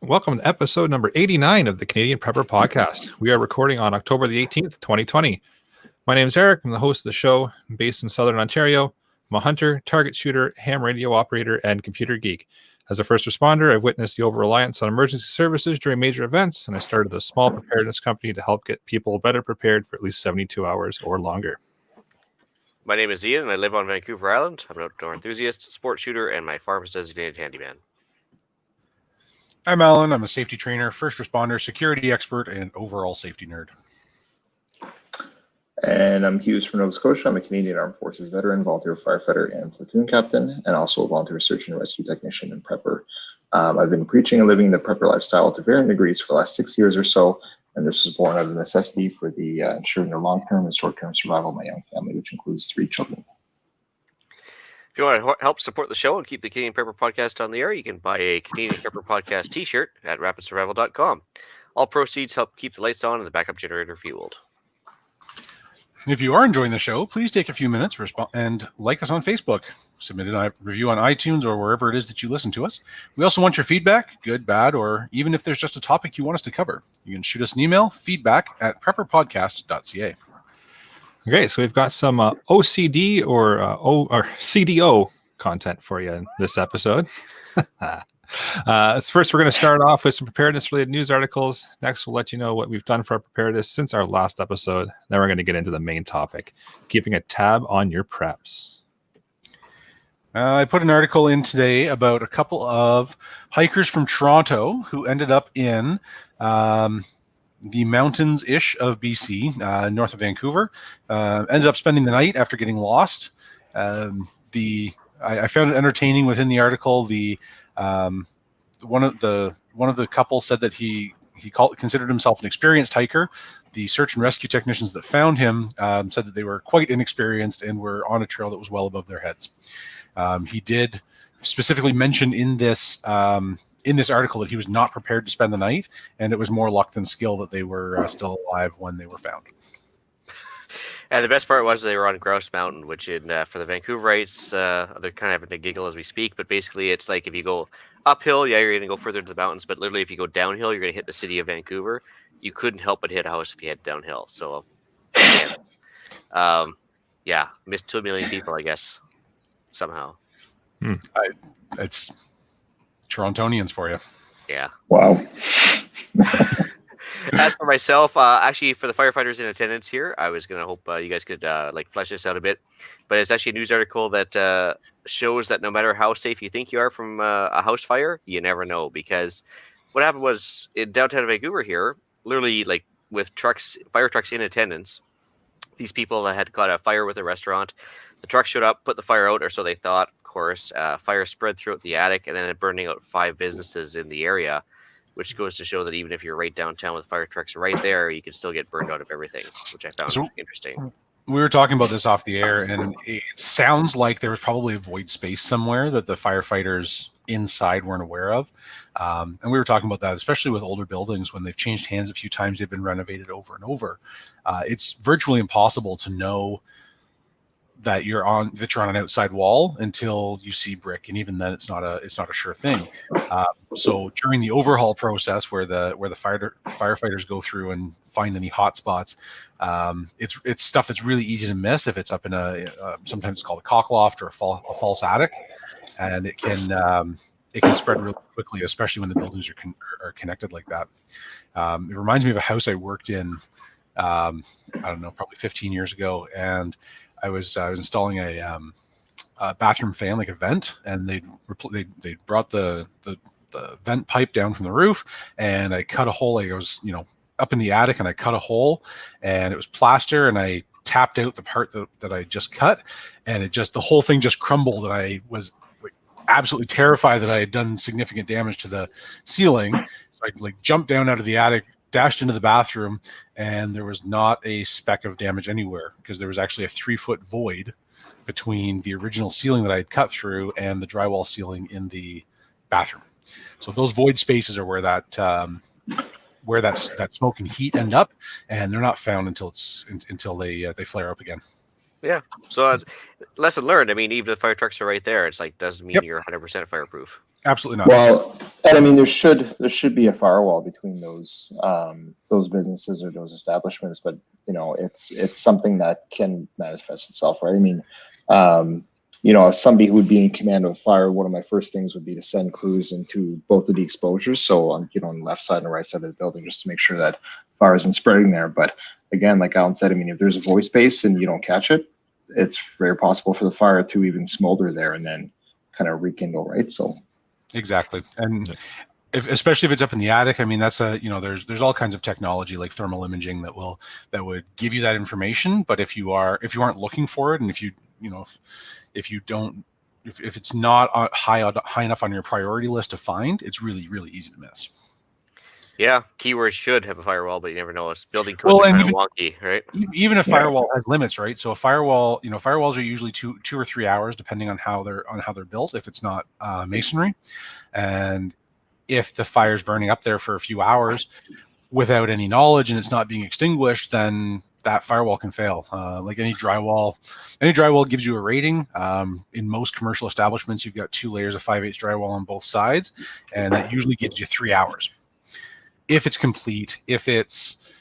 Welcome to episode number 89 of the Canadian Prepper Podcast. We are recording on October the 18th, 2020. My name is Eric. I'm the host of the show. I'm based in Southern Ontario. I'm a hunter, target shooter, ham radio operator, and computer geek. As a first responder, I've witnessed the over-reliance on emergency services during major events, and I started a small preparedness company to help get people better prepared for at least 72 hours or longer. My name is Ian, and I live on Vancouver Island. I'm an outdoor enthusiast, sport shooter, and my farm is designated handyman. I'm Alan. I'm a safety trainer, first responder, security expert, and overall safety nerd. And I'm Hughes from Nova Scotia. I'm a Canadian Armed Forces veteran, volunteer firefighter, and platoon captain, and also a volunteer search and rescue technician and prepper. I've been preaching and living the prepper lifestyle to varying degrees for the last 6 years or so, and this was born out of necessity for the ensuring the long-term and short-term survival of my young family, which includes 3 children. If you want to help support the show and keep the Canadian Prepper Podcast on the air, you can buy a Canadian Prepper Podcast t-shirt at rapidsurvival.com. All proceeds help keep the lights on and the backup generator fueled. If you are enjoying the show, please take a few minutes and like us on Facebook. Submit a review on iTunes or wherever it is that you listen to us. We also want your feedback, good, bad, or even if there's just a topic you want us to cover. You can shoot us an email, feedback@prepperpodcast.ca. Okay, so we've got some OCD or CDO content for you in this episode. First, we're going to start off with some preparedness-related news articles. Next, we'll let you know what we've done for our preparedness since our last episode. Then we're going to get into the main topic, keeping a tab on your preps. I put an article in today about a couple of hikers from Toronto who ended up in the mountains-ish of BC, north of Vancouver. Ended up spending the night after getting lost. I found it entertaining within the article. One of the couple said that he considered himself an experienced hiker. The search and rescue technicians that found him said that they were quite inexperienced and were on a trail that was well above their heads. He did specifically mention in this article that he was not prepared to spend the night, and it was more luck than skill that they were still alive when they were found. And the best part was they were on Grouse Mountain, which for the Vancouverites, they're kind of having a giggle as we speak, but basically it's like if you go uphill, yeah, you're going to go further to the mountains, but literally if you go downhill, you're going to hit the city of Vancouver. You couldn't help but hit a house if you head downhill. So, missed 2 million people, I guess, somehow. It's Torontonians for you. Yeah. Wow. As for myself, actually, for the firefighters in attendance here, I was going to hope you guys could flesh this out a bit. But it's actually a news article that shows that no matter how safe you think you are from a house fire, you never know. Because what happened was in downtown Vancouver here, literally with fire trucks in attendance, these people that had caught a fire with a restaurant, the truck showed up, put the fire out, or so they thought. Of course, fire spread throughout the attic, and then it burning out 5 businesses in the area, which goes to show that even if you're right downtown with fire trucks right there, you can still get burned out of everything, which I found interesting. We were talking about this off the air, and it sounds like there was probably a void space somewhere that the firefighters inside weren't aware of. And we were talking about that, especially with older buildings, when they've changed hands a few times, they've been renovated over and over. It's virtually impossible to know that you're on an outside wall until you see brick, and even then it's not a sure thing. So during the overhaul process where the firefighters go through and find any hot spots, it's stuff that's really easy to miss if it's up in sometimes it's called a cock loft or a false attic, and it can spread really quickly, especially when the buildings are connected like that. It reminds me of a house I worked in I don't know, probably 15 years ago, and I was installing a bathroom fan, like a vent, and they brought the vent pipe down from the roof, and I cut a hole. I was up in the attic, and I cut a hole, and it was plaster, and I tapped out the part that I just cut, and the whole thing just crumbled, and I was absolutely terrified that I had done significant damage to the ceiling. So I jumped down out of the attic, dashed into the bathroom, and there was not a speck of damage anywhere, because there was actually a 3-foot void between the original ceiling that I had cut through and the drywall ceiling in the bathroom. So those void spaces are where that smoke and heat end up, and they're not found until they flare up again. Yeah. So lesson learned. I mean, even if the fire trucks are right there, it's doesn't mean you're 100% fireproof. Absolutely not. Well, And I mean, there should be a firewall between those businesses or those establishments, but it's something that can manifest itself, right? I mean, if somebody who would be in command of a fire, one of my first things would be to send crews into both of the exposures, so on the left side and the right side of the building, just to make sure that fire isn't spreading there. But again, like Alan said, I mean, if there's a void space and you don't catch it, it's very possible for the fire to even smolder there and then kind of rekindle, right? So. Exactly. And especially if it's up in the attic, I mean, that's there's all kinds of technology like thermal imaging that would give you that information. But if you aren't looking for it, and if it's not high enough on your priority list to find, it's really, really easy to miss. Yeah, keywords should have a firewall, but you never know. It's building codes are kind of wonky, right? Even a firewall has limits, right? So a firewall, firewalls are usually two or 3 hours, depending on how they're built. If it's not masonry, and if the fire's burning up there for a few hours without any knowledge and it's not being extinguished, then that firewall can fail. Like any drywall gives you a rating. In most commercial establishments, you've got 2 layers of 5/8 drywall on both sides, and that usually gives you 3 hours. If it's complete, if it's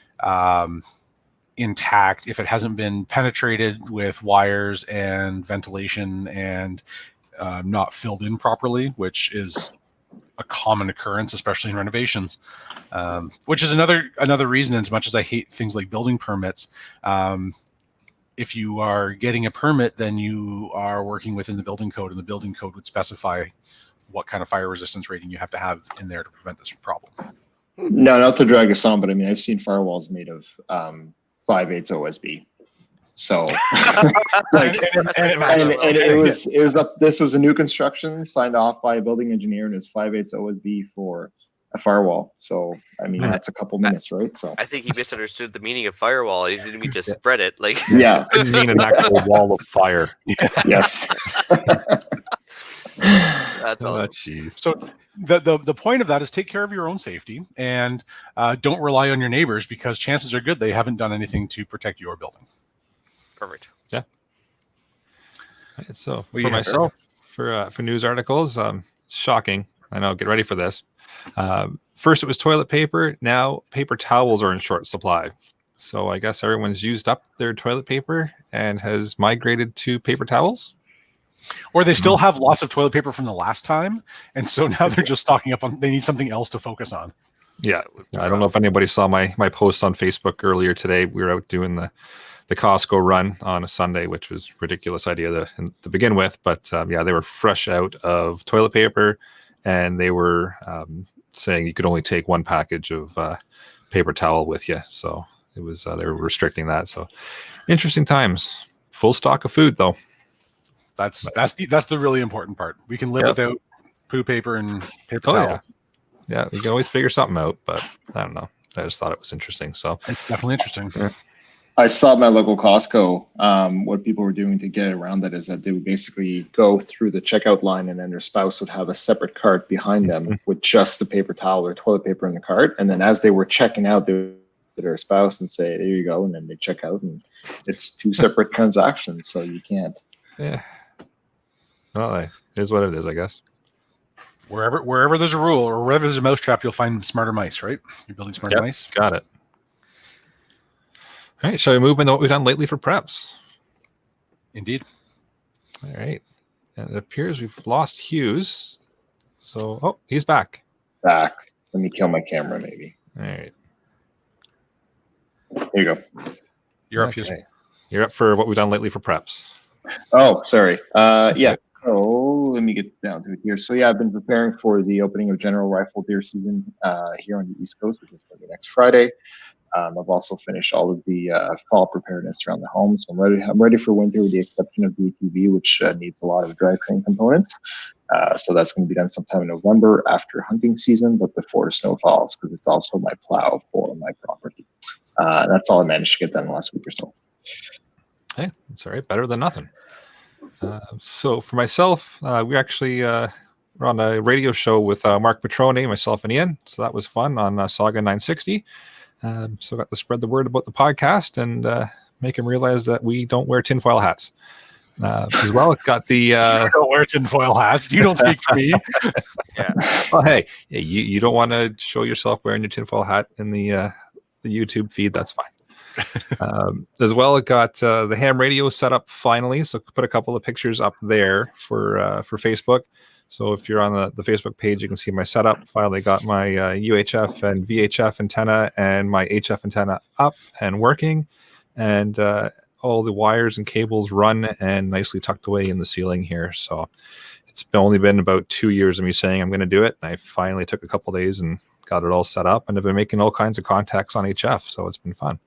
intact, if it hasn't been penetrated with wires and ventilation and not filled in properly, which is a common occurrence, especially in renovations, which is another reason, as much as I hate things like building permits, if you are getting a permit, then you are working within the building code, and the building code would specify what kind of fire resistance rating you have to have in there to prevent this problem. No, not to drag us on, but I mean, I've seen firewalls made of 5/8 OSB. So, this was a new construction signed off by a building engineer, and it's 5/8 OSB for a firewall. So, I mean, that's a couple minutes, right? So, I think he misunderstood the meaning of firewall. He didn't mean to spread it. Like, yeah, I mean an actual wall of fire. Yes. That's awesome. Jeez. So the point of that is take care of your own safety, and don't rely on your neighbors, because chances are good they haven't done anything to protect your building. Perfect. Yeah. Right, so for myself, for news articles, shocking. I know. Get ready for this. First, it was toilet paper. Now, paper towels are in short supply. So I guess everyone's used up their toilet paper and has migrated to paper towels. Or they still have lots of toilet paper from the last time, and so now they're just stocking up on. They need something else to focus on. Yeah, I don't know if anybody saw my post on Facebook earlier today. We were out doing the Costco run on a Sunday, which was a ridiculous idea to begin with. But they were fresh out of toilet paper, and they were saying you could only take 1 package of paper towel with you. So it was they were restricting that. So interesting times. Full stock of food though. That's the really important part. We can live without poo paper and paper towel. Yeah, you can always figure something out, but I don't know. I just thought it was interesting. So it's definitely interesting. Yeah. I saw at my local Costco, what people were doing to get around that is that they would basically go through the checkout line, and then their spouse would have a separate cart behind them with just the paper towel or toilet paper in the cart. And then as they were checking out, they would to their spouse and say, there you go. And then they check out, and it's 2 separate transactions. So you can't. Yeah. Well, it is what it is, I guess. Wherever there's a rule, or wherever there's a mousetrap, you'll find smarter mice, right? You're building smarter mice. Got it. All right. Shall we move into what we've done lately for preps? Indeed. All right. And it appears we've lost Hughes. So, he's back. Let me kill my camera, maybe. All right. There you go. You're up, Hughes. You're up for what we've done lately for preps. Oh, sorry. Yeah. Oh, let me get down to it here. So yeah, I've been preparing for the opening of general rifle deer season here on the East Coast, which is going to be next Friday. I've also finished all of the fall preparedness around the home, so I'm ready for winter, with the exception of the ATV, which needs a lot of drivetrain components. So that's going to be done sometime in November after hunting season, but before snow falls, because it's also my plow for my property. That's all I managed to get done last week or so. Hey, it's all right. Better than nothing. So for myself, we actually were on a radio show with Mark Petrone, myself, and Ian. So that was fun on Saga 960. So I got to spread the word about the podcast and make him realize that we don't wear tinfoil hats. As well, it got the. You don't wear tinfoil hats. You don't speak for me. Yeah. Well, hey, you don't want to show yourself wearing your tinfoil hat in the YouTube feed. That's fine. As well, it got the ham radio set up finally. So put a couple of pictures up there for Facebook. So if you're on the Facebook page, you can see my setup. Finally got my UHF and VHF antenna and my HF antenna up and working, and all the wires and cables run and nicely tucked away in the ceiling here. So it's only been about 2 years of me saying I'm going to do it, and I finally took a couple days and got it all set up, and I've been making all kinds of contacts on HF. So it's been fun.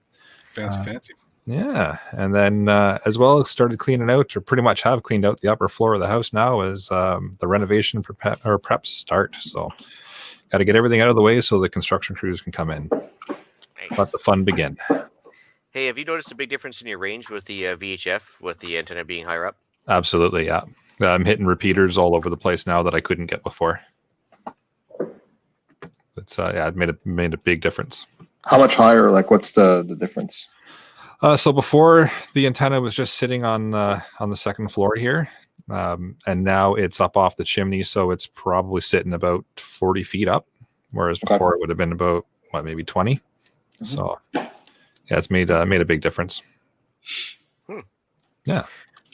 Fancy. Yeah, and then as well started cleaning out, or pretty much have cleaned out the upper floor of the house now as the renovation preps start. So got to get everything out of the way so the construction crews can come in. Nice. Let the fun begin. Hey, have you noticed a big difference in your range with the VHF, with the antenna being higher up? Absolutely, yeah. I'm hitting repeaters all over the place now that I couldn't get before. It's it made a big difference. How much higher? Like, what's the difference? So before the antenna was just sitting on the second floor here, and now it's up off the chimney, so it's probably sitting about 40 feet up, whereas before it would have been about maybe 20. Mm-hmm. So yeah, it's made a big difference. Yeah,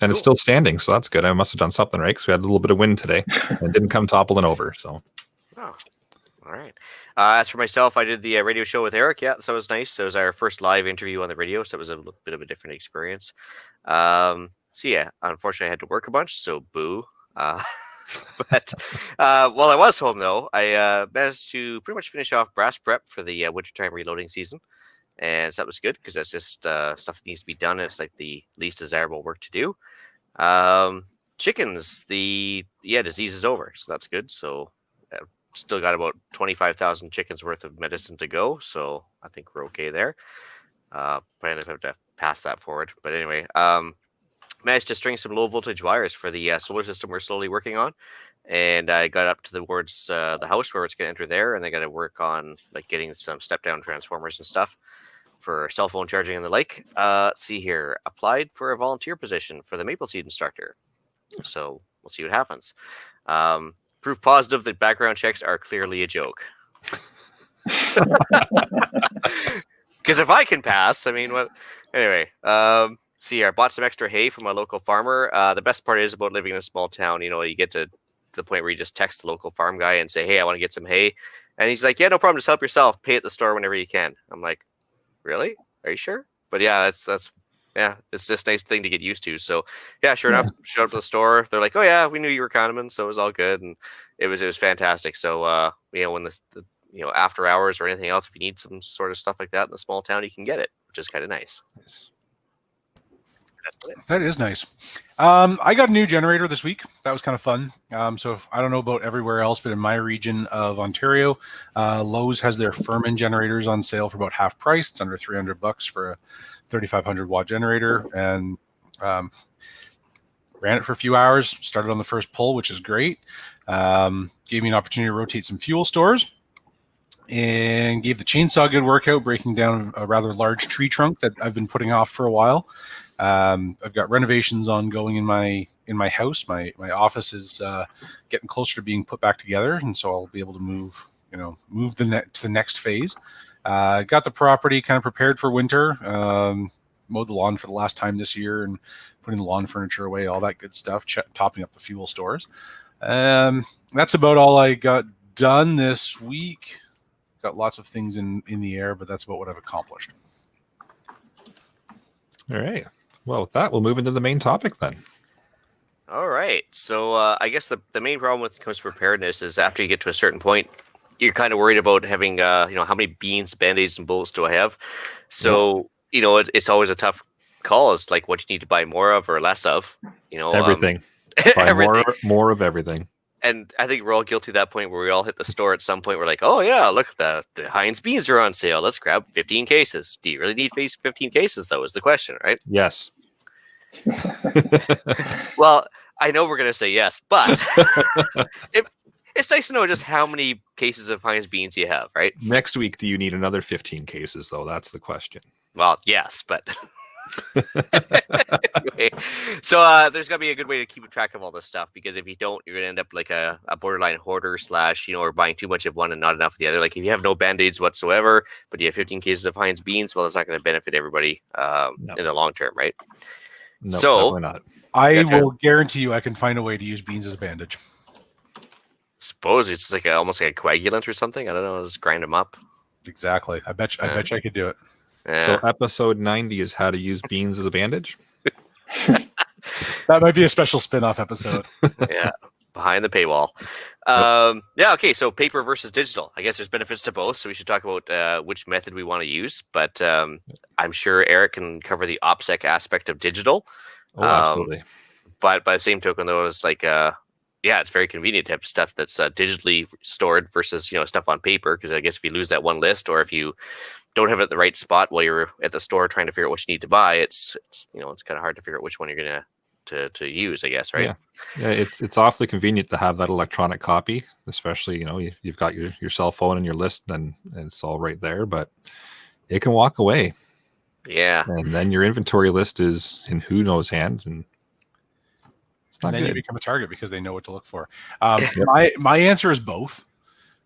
and it's still standing, so that's good. I must have done something right because we had a little bit of wind today and didn't come toppling over. So. Oh. All right. As for myself, I did the radio show with Eric. Yeah, so it was nice. So it was our first live interview on the radio, so it was a bit of a different experience. So yeah, unfortunately, I had to work a bunch, so boo. But while I was home, though, I managed to pretty much finish off brass prep for the wintertime reloading season, and so that was good because that's just stuff that needs to be done. And it's like the least desirable work to do. Chickens, disease is over, so that's good. So. Still got about 25,000 chickens worth of medicine to go, so I think we're okay there. But I have to pass that forward. But anyway, managed to string some low voltage wires for the solar system we're slowly working on, and I got up towards the house where it's going to enter there, and I got to work on like getting some step down transformers and stuff for cell phone charging and the like. Let's see here, applied for a volunteer position for the maple seed instructor, so we'll see what happens. Proof positive that background checks are clearly a joke. Because if I can pass, I mean, what? Anyway, see, I bought some extra hay from a local farmer. The best part is about living in a small town. You know, you get to the point where you just text the local farm guy and say, "Hey, I want to get some hay," and he's like, "Yeah, no problem. Just help yourself. Pay at the store whenever you can." I'm like, "Really? Are you sure?" But yeah, that's. Yeah, it's just a nice thing to get used to. So, yeah, sure enough, showed up to the store. They're like, "Oh yeah, we knew you were Kahneman," so it was all good, and it was fantastic. So, when the after hours or anything else, if you need some sort of stuff like that in the small town, you can get it, which is kind of nice. That is nice. I got a new generator this week. That was kind of fun. So I don't know about everywhere else, but in my region of Ontario, Lowe's has their Furman generators on sale for about half price. It's under $300 for a 3,500 watt generator, and ran it for a few hours. Started on the first pull, which is great. Gave me an opportunity to rotate some fuel stores, and gave the chainsaw a good workout, breaking down a rather large tree trunk that I've been putting off for a while. I've got renovations ongoing in my house. My office is getting closer to being put back together, and so I'll be able to move to the next phase. Got the property kind of prepared for winter. Mowed the lawn for the last time this year and putting the lawn furniture away, all that good stuff. Topping up the fuel stores. That's about all I got done this week. Got lots of things in the air, but that's about what I've accomplished. All right. Well, with that, we'll move into the main topic then. All right. So I guess the main problem when it comes to preparedness is after you get to a certain point, you're kind of worried about having, how many beans, Band-Aids, and bullets do I have? So, it's always a tough call. It's like what you need to buy more of or less of. Everything. Buy everything. more of everything. And I think we're all guilty of that point where we all hit the store at some point. We're like, oh, yeah, look, the Heinz beans are on sale. Let's grab 15 cases. Do you really need 15 cases, though, is the question, right? Yes. Well, I know we're going to say yes, but it's nice to know just how many cases of Heinz beans you have, right? Next week, do you need another 15 cases, though? That's the question. Well, yes, but Anyway, so there's got to be a good way to keep track of all this stuff, because if you don't, you're going to end up like a borderline hoarder / or buying too much of one and not enough of the other. Like if you have no Band-Aids whatsoever, but you have 15 cases of Heinz beans, well, it's not going to benefit everybody in the long term, right? No, So definitely not. I will guarantee you I can find a way to use beans as a bandage. suppose it's like almost like a coagulant or something. I don't know. Just grind them up. Exactly. I bet you I could do it. Yeah. So episode 90 is how to use beans as a bandage. That might be a special spin-off episode. Yeah, behind the paywall. Yeah, okay, so paper versus digital. I guess there's benefits to both, so we should talk about which method we want to use. But I'm sure Eric can cover the OPSEC aspect of digital. Oh, absolutely. But by the same token, though, it's like, yeah, it's very convenient to have stuff that's digitally stored versus, stuff on paper. Because I guess if you lose that one list, or if you don't have it at the right spot while you're at the store trying to figure out what you need to buy, it's kind of hard to figure out which one you're gonna to use, I guess, right? Yeah, it's awfully convenient to have that electronic copy, especially you've got your cell phone and your list, and it's all right there. But it can walk away. Yeah, and then your inventory list is in who knows hands, and it's not and then good. you become a target because they know what to look for. My answer is both.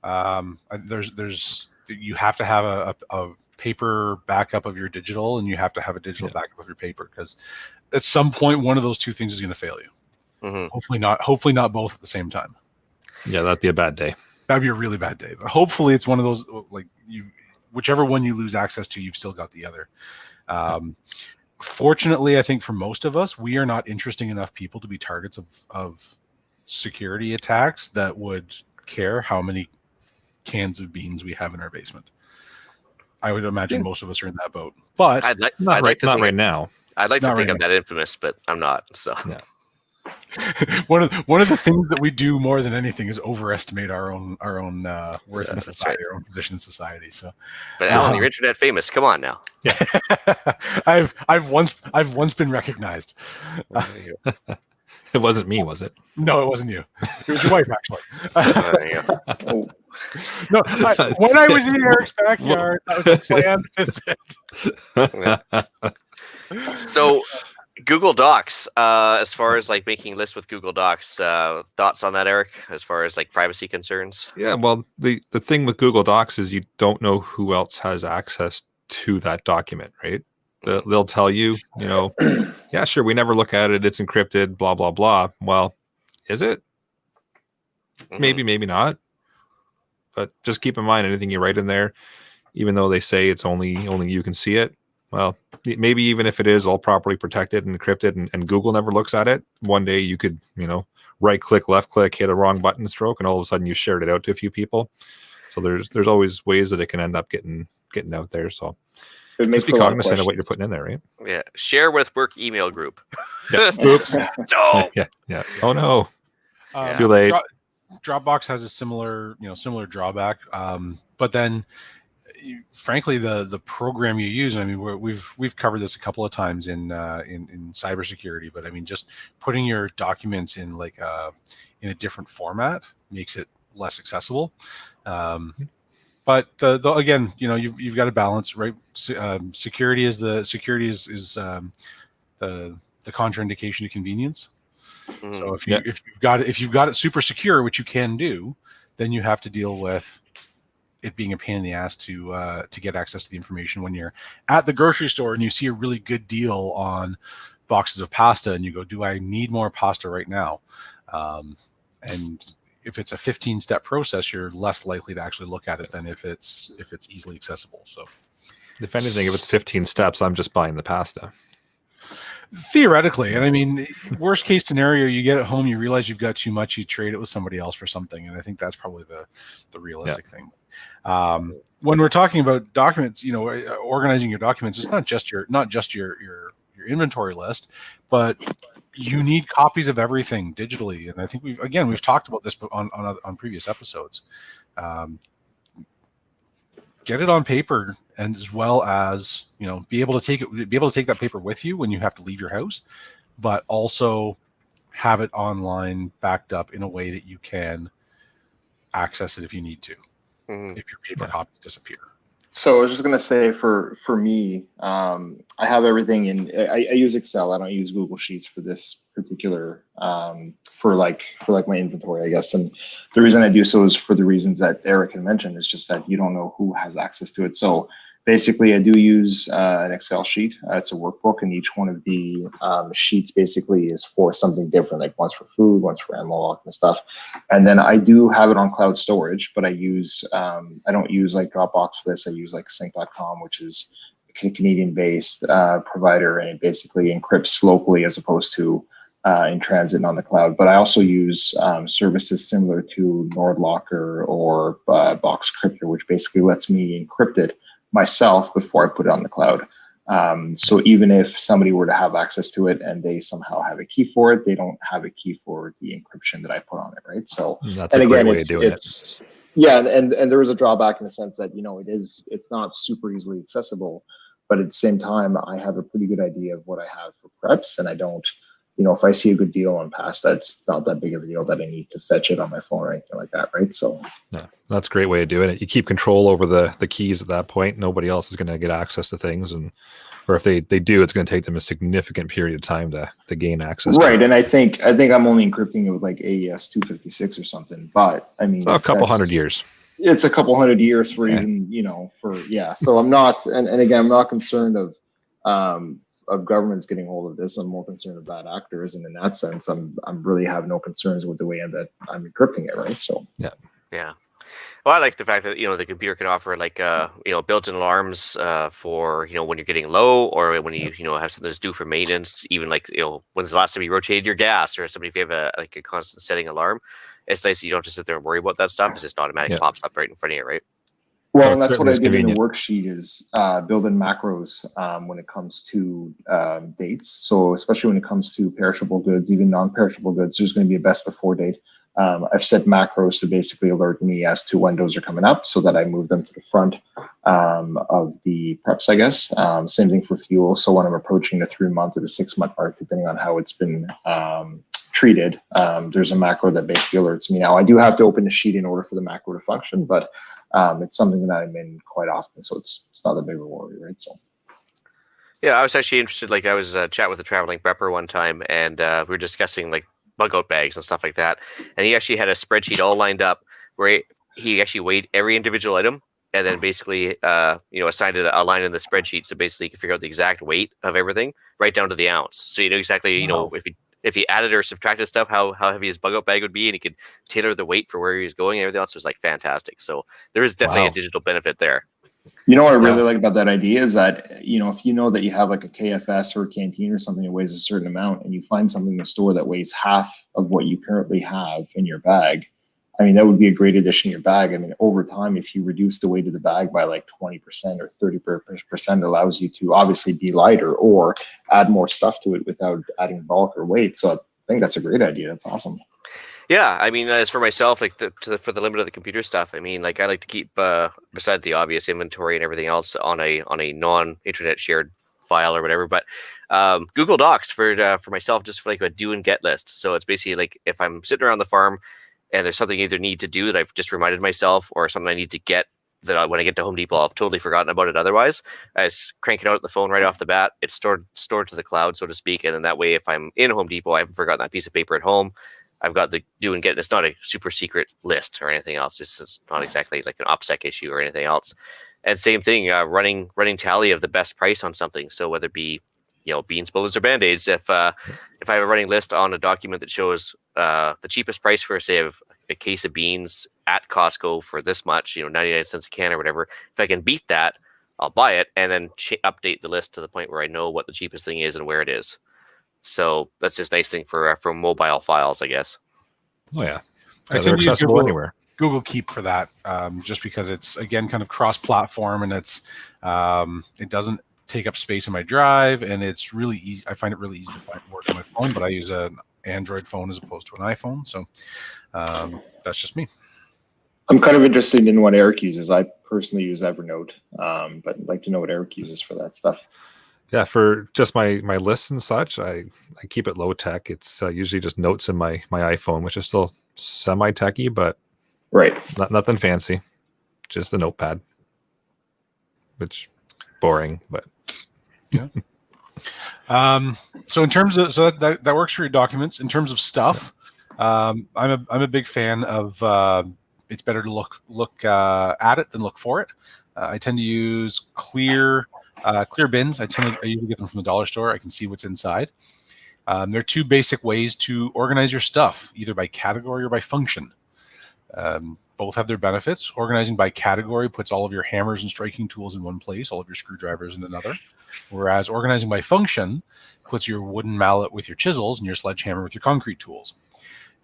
There's you have to have a paper backup of your digital, and you have to have a digital backup of your paper, because at some point one of those two things is going to fail you. Mm-hmm. Hopefully not both at the same time. Yeah, that'd be a bad day. That'd be a really bad day. But hopefully it's one of those, like, whichever one you lose access to, you've still got the other. Fortunately, I think for most of us, we are not interesting enough people to be targets of security attacks that would care how many cans of beans we have in our basement. I would imagine most of us are in that boat. But not right now. I'd like to Not think right I'm that infamous, but I'm not. So Yeah. one of the things that we do more than anything is overestimate our own worth in society, our own position in society. So, but Alan, you're internet famous. Come on now. Yeah, I've once been recognized. It wasn't me, was it? No, it wasn't you. It was your wife, actually. Oh, No, when I was in Eric's backyard, that was a planned visit. So, Google Docs, as far as like making lists with Google Docs, thoughts on that, Eric, as far as like privacy concerns? Yeah, well, the thing with Google Docs is you don't know who else has access to that document, right? They'll tell you, yeah, sure, we never look at it, it's encrypted, blah, blah, blah. Well, is it? Maybe, maybe not. But just keep in mind, anything you write in there, even though they say it's only you can see it, well, maybe even if it is all properly protected and encrypted and Google never looks at it, one day you could, right click, left click, hit a wrong button stroke, and all of a sudden you shared it out to a few people. So there's always ways that it can end up getting out there. So just be cognizant of what you're putting in there, right? Yeah. Share with work email group. Yeah. Oops. No. Yeah. Oh no. Too late. Dropbox has a similar drawback, but then, frankly, the program you use. I mean, we've covered this a couple of times in cybersecurity, but I mean, just putting your documents in in a different format makes it less accessible. But again, you've got to balance, right? Security is the contraindication to convenience. So if you've got it super secure, which you can do, then you have to deal with it being a pain in the ass to get access to the information when you're at the grocery store and you see a really good deal on boxes of pasta and you go, do I need more pasta right now? And if it's a 15-step process, you're less likely to actually look at it than if it's easily accessible. So if anything, if it's 15 steps, I'm just buying the pasta. Theoretically, and I mean, worst case scenario, you get it home, you realize you've got too much, you trade it with somebody else for something, and I think that's probably the realistic thing. When we're talking about documents, organizing your documents, it's not just your inventory list, but you need copies of everything digitally. And I think we've talked about this on previous episodes. Get it on paper, and as well as be able to take that paper with you when you have to leave your house, but also have it online backed up in a way that you can access it if you need to, if your paper copies disappear. So I was just gonna say for me, I have everything in. I use Excel. I don't use Google Sheets for this particular for my inventory, I guess. And the reason I do so is for the reasons that Eric had mentioned. It's just that you don't know who has access to it. So basically, I do use an Excel sheet. It's a workbook, and each one of the sheets basically is for something different. Like one's for food, one's for animal walk and stuff. And then I do have it on cloud storage, but I don't use like Dropbox for this. I use like sync.com, which is a Canadian-based provider, and it basically encrypts locally as opposed to in transit and on the cloud. But I also use services similar to NordLocker or Box Cryptor, which basically lets me encrypt it myself before I put it on the cloud. So even if somebody were to have access to it and they somehow have a key for it, they don't have a key for the encryption that I put on it, right? So That's a great way of doing it. Yeah, and there is a drawback in the sense that it's not super easily accessible, but at the same time I have a pretty good idea of what I have for preps, and I don't. If I see a good deal on pasta, it's not that big of a deal that I need to fetch it on my phone or anything like that, right? So yeah, that's a great way of doing it. You keep control over the keys at that point. Nobody else is going to get access to things, or if they do, it's going to take them a significant period of time to gain access. Right, to it. and I think I'm only encrypting it with like AES 256 or something. But I mean, a couple hundred years. It's a couple hundred years for even So I'm not, and again, I'm not concerned of governments getting hold of this. I'm more concerned of bad actors, and in that sense, I'm really have no concerns with the way that I'm encrypting it, right? So yeah. Well, I like the fact that the computer can offer like built-in alarms for when you're getting low, or when you have something that's due for maintenance. Even like when's the last time you rotated your gas, or something. If you have a constant setting alarm, it's nice that you don't have to sit there and worry about that stuff. It just automatically pops up right in front of you, right? Well, and that's what I did in the worksheet is build in macros when it comes to dates. So especially when it comes to perishable goods, even non-perishable goods, there's going to be a best before date. I've set macros to basically alert me as to when those are coming up so that I move them to the front of the preps, I guess. Same thing for fuel. So when I'm approaching the 3-month or the 6-month mark, depending on how it's been treated, there's a macro that basically alerts me. Now, I do have to open the sheet in order for the macro to function, but it's something that I'm in quite often, so it's not a big worry, right? So, yeah, I was actually interested. Like, I was chatting with a traveling prepper one time, and we were discussing like bug out bags and stuff like that. And he actually had a spreadsheet all lined up where he actually weighed every individual item, and then basically, assigned it a line in the spreadsheet. So basically, you can figure out the exact weight of everything right down to the ounce. So you know exactly, if he added or subtracted stuff, how heavy his bug out bag would be, and he could tailor the weight for where he was going, and everything else was like fantastic. So there is definitely a digital benefit there. What I really like about that idea is that, if you know that you have like a KFS or a canteen or something that weighs a certain amount, and you find something in the store that weighs half of what you currently have in your bag, I mean, that would be a great addition to your bag. I mean, over time, if you reduce the weight of the bag by like 20% or 30%, allows you to obviously be lighter or add more stuff to it without adding bulk or weight. So I think that's a great idea. That's awesome. Yeah, I mean, as for myself, like for the limit of the computer stuff, I mean, like I like to keep, besides the obvious inventory and everything else, on a non-internet shared file or whatever. But Google Docs for myself, just for like a do and get list. So it's basically like if I'm sitting around the farm and there's something I either need to do that I've just reminded myself, or something I need to get that when I get to Home Depot, I've totally forgotten about it otherwise. I just crank it out the phone right off the bat. It's stored to the cloud, so to speak. And then that way, if I'm in Home Depot, I haven't forgotten that piece of paper at home. I've got the do and get. It's not a super secret list or anything else. It's not exactly like an OPSEC issue or anything else. And same thing, running tally of the best price on something. So whether it be beans, bullets, or band-aids, if I have a running list on a document that shows the cheapest price for, say, a case of beans at Costco for this much, 99 cents a can or whatever, if I can beat that, I'll buy it and then update the list to the point where I know what the cheapest thing is and where it is. So that's just a nice thing for mobile files, I guess. Oh yeah, they're accessible anywhere. Google Keep for that, just because it's again kind of cross-platform, and it's it doesn't take up space in my drive, and it's really easy. I find it really easy to find work on my phone, but I use an Android phone as opposed to an iPhone, so that's just me. I'm kind of interested in what Eric uses. I personally use Evernote, but I'd like to know what Eric uses for that stuff. Yeah, for just my lists and such, I keep it low tech. It's usually just notes in my iPhone, which is still semi-techy, but right, nothing fancy, just the notepad. which boring, but yeah. So in terms of that works for your documents. In terms of stuff, I'm a big fan of it's better to look at it than look for it. I tend to use clear bins. I usually get them from the dollar store. I can see what's inside. There are two basic ways to organize your stuff, either by category or by function. Both have their benefits. Organizing by category puts all of your hammers and striking tools in one place, all of your screwdrivers in another. Whereas organizing by function puts your wooden mallet with your chisels and your sledgehammer with your concrete tools.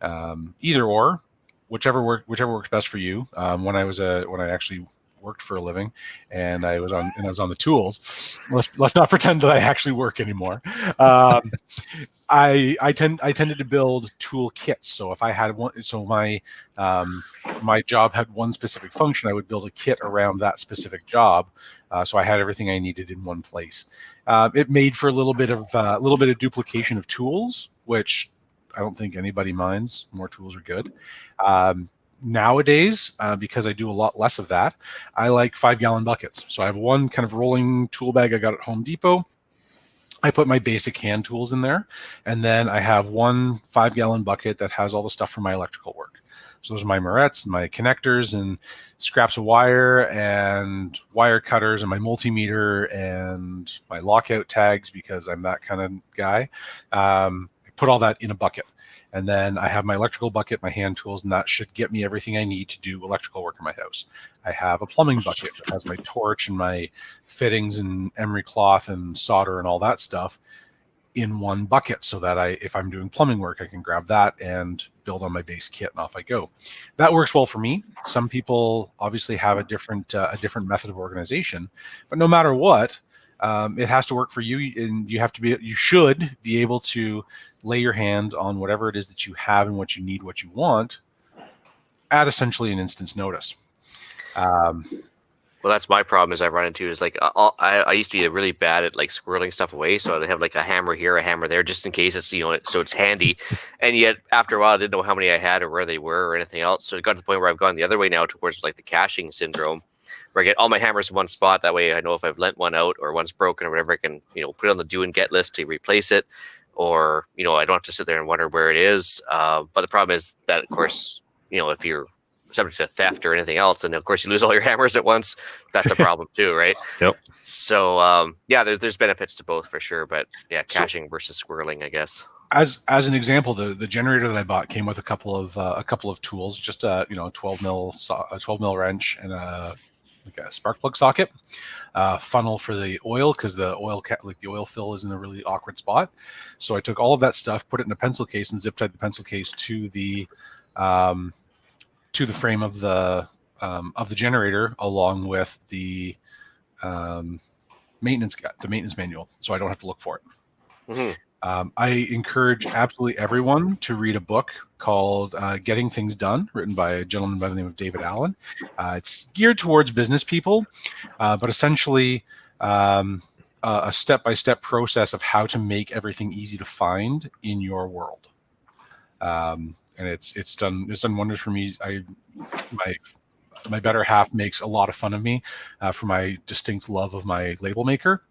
Either or, whichever works best for you. When I actually worked for a living and I was on the tools, let's not pretend that I actually work anymore. I tended to build tool kits. So if I had one, so my job had one specific function, I would build a kit around that specific job. So I had everything I needed in one place. It made for a little bit of duplication of tools, which I don't think anybody minds. More tools are good. Nowadays, because I do a lot less of that, I like 5-gallon buckets. So I have one kind of rolling tool bag I got at Home Depot. I put my basic hand tools in there, and then I have one 5-gallon bucket that has all the stuff for my electrical work. So those are my morettes, my connectors, and scraps of wire, and wire cutters, and my multimeter, and my lockout tags, because I'm that kind of guy. I put all that in a bucket. And then I have my electrical bucket, my hand tools, and that should get me everything I need to do electrical work in my house. I have a plumbing bucket that has my torch and my fittings and emery cloth and solder and all that stuff in one bucket, so that if I'm doing plumbing work, I can grab that and build on my base kit, and off I go. That works well for me. Some people obviously have a different method of organization, but no matter what, it has to work for you, and you should be able to lay your hand on whatever it is that you have and what you need, what you want, at essentially an instant's notice. Well, that's my problem. Is I run into is like I used to be really bad at like squirreling stuff away, so I'd have like a hammer here, a hammer there, just in case it's so it's handy. And yet after a while, I didn't know how many I had or where they were or anything else. So it got to the point where I've gone the other way now towards like the caching syndrome, where I get all my hammers in one spot. That way I know if I've lent one out or one's broken or whatever, I can, put it on the do and get list to replace it. Or, I don't have to sit there and wonder where it is. But the problem is that, of course, if you're subject to theft or anything else, and of course you lose all your hammers at once, that's a problem too, right? Yep. So, there's benefits to both for sure. But yeah, caching versus squirreling, I guess. As an example, the generator that I bought came with a couple of tools, just a 12 mil wrench and a spark plug socket, funnel for the oil, because the oil fill is in a really awkward spot. So I took all of that stuff, put it in a pencil case, and zip tied the pencil case to the frame of the generator, along with the maintenance manual, so I don't have to look for it. Mm-hmm. I encourage absolutely everyone to read a book called Getting Things Done, written by a gentleman by the name of David Allen. It's geared towards business people, but essentially a step-by-step process of how to make everything easy to find in your world. And it's done wonders for me. My better half makes a lot of fun of me for my distinct love of my label maker.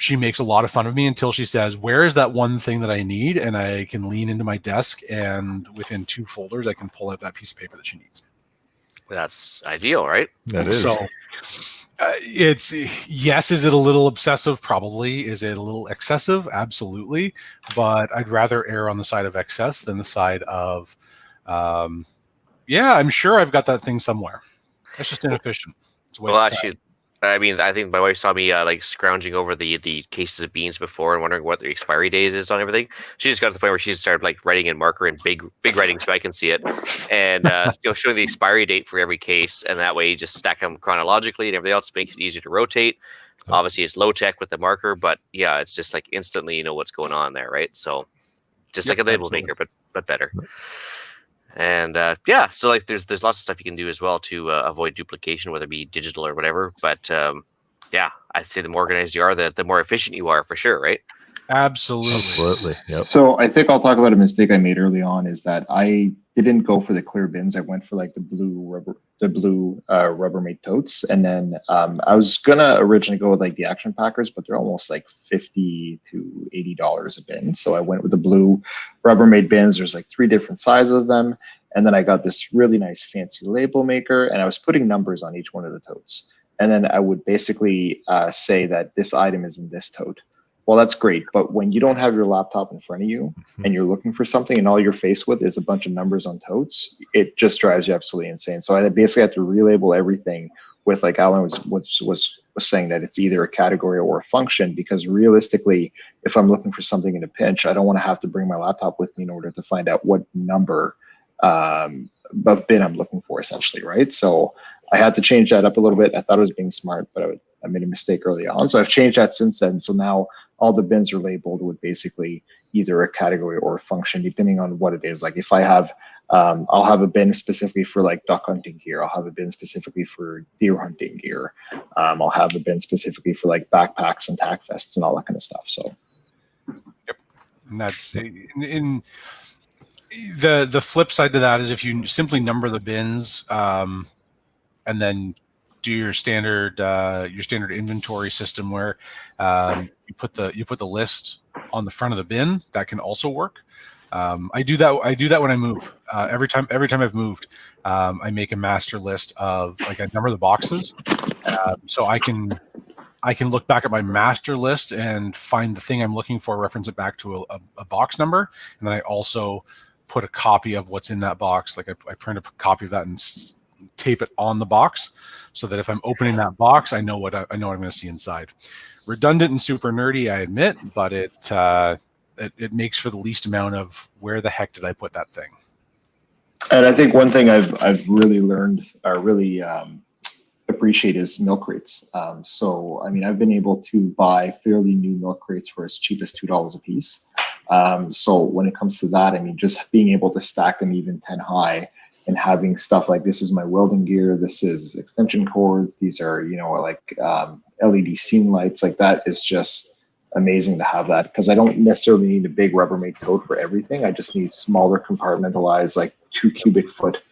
She makes a lot of fun of me until she says, "Where is that one thing that I need?" And I can lean into my desk, and within 2 folders, I can pull out that piece of paper that she needs. That's ideal, right? That is. So it's, yes, is it a little obsessive? Probably. Is it a little excessive? Absolutely. But I'd rather err on the side of excess than the side of, I'm sure I've got that thing somewhere. That's just inefficient. It's a waste of time. I think my wife saw me scrounging over the cases of beans before and wondering what the expiry date is on everything. She just got to the point where she started writing in marker in big writing so I can see it, and showing the expiry date for every case, and that way you just stack them chronologically, and everything else makes it easier to rotate. Obviously, it's low tech with the marker, but yeah, it's just instantly you know what's going on there, right? So just like a label maker, but better. And so there's lots of stuff you can do as well to avoid duplication, whether it be digital or whatever. But I'd say the more organized you are, the more efficient you are for sure, right? Absolutely. Yep. So I think I'll talk about a mistake I made early on, is that I didn't go for the clear bins. I went for the blue blue Rubbermaid totes, and then I was gonna originally go with like the action packers, but they're almost like $50 to $80 a bin. So I went with the blue Rubbermaid bins. There's like 3 different sizes of them, and then I got this really nice fancy label maker, and I was putting numbers on each one of the totes, and then I would basically say that this item is in this tote. Well, that's great, but when you don't have your laptop in front of you and you're looking for something and all you're faced with is a bunch of numbers on totes, it just drives you absolutely insane. So I basically had to relabel everything with, like Alan was saying, that it's either a category or a function, because realistically, if I'm looking for something in a pinch, I don't want to have to bring my laptop with me in order to find out what number of bin I'm looking for, essentially, right? So I had to change that up a little bit. I thought I was being smart, but I made a mistake early on. So I've changed that since then. So now all the bins are labeled with basically either a category or a function, depending on what it is. Like if I have, I'll have a bin specifically for like duck hunting gear. I'll have a bin specifically for deer hunting gear. I'll have a bin specifically for like backpacks and tack vests and all that kind of stuff. So, yep, and that's in the flip side to that is if you simply number the bins and then do your standard inventory system where you put the list on the front of the bin, that can also work. I do that when I move. Every time I've moved, I make a master list of, like, I number the boxes, so I can look back at my master list and find the thing I'm looking for, reference it back to a box number, and then I also put a copy of what's in that box. Like I print a copy of that and tape it on the box, so that if I'm opening that box, I know what I'm going to see inside. Redundant and super nerdy, I admit, but it makes for the least amount of where the heck did I put that thing. and I think one thing I've really learned, or really appreciate, is milk crates. So I mean, I've been able to buy fairly new milk crates for as cheap as $2 a piece. So when it comes to that, I mean, just being able to stack them even 10 high, and having stuff like, this is my welding gear, this is extension cords, these are, like LED scene lights, like that is just amazing to have that, because I don't necessarily need a big Rubbermaid tote for everything. I just need smaller compartmentalized, like 2 cubic foot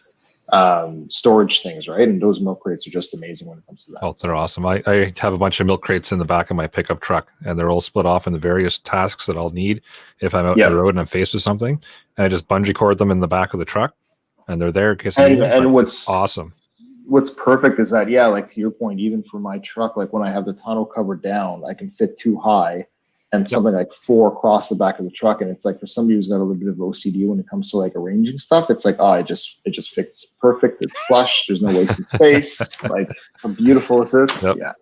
storage things, right? And those milk crates are just amazing when it comes to that. Oh, they're awesome. I have a bunch of milk crates in the back of my pickup truck, and they're all split off into various tasks that I'll need if I'm out on the road and I'm faced with something. And I just bungee cord them in the back of the truck, and they're there in case I need them. And what's awesome, what's perfect is that, yeah, like to your point, even for my truck, like when I have the tonneau covered down, I can fit 2 high and something like 4 across the back of the truck. And it's like, for somebody who's got a little bit of OCD when it comes to like arranging stuff, it's like, oh, it just fits perfect. It's flush. There's no wasted space. Like, how beautiful is this? Yep. Yeah.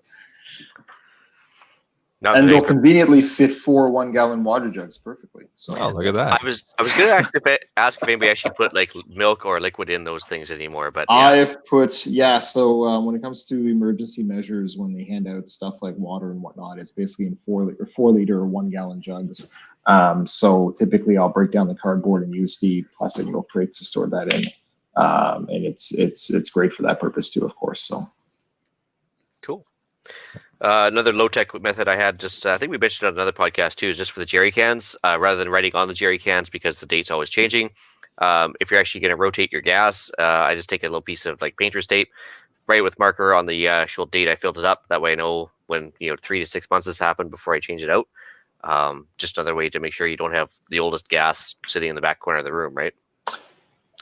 Not And today, they'll conveniently fit 4 1-gallon water jugs perfectly. So oh, look at that. I was gonna ask if anybody actually put like milk or liquid in those things anymore, but yeah. I've put, so when it comes to emergency measures, when they hand out stuff like water and whatnot, it's basically in 4 liter or 1-gallon jugs. So typically I'll break down the cardboard and use the plastic milk crates to store that in. And it's great for that purpose too, of course. So Cool. Another low-tech method I had, just I think we mentioned on another podcast too, is just for the jerry cans, rather than writing on the jerry cans because the date's always changing. If you're actually going to rotate your gas, I just take a little piece of like painter's tape, write with marker on the actual date I filled it up. That way I know when 3 to 6 months has happened before I change it out. Just another way to make sure you don't have the oldest gas sitting in the back corner of the room, right?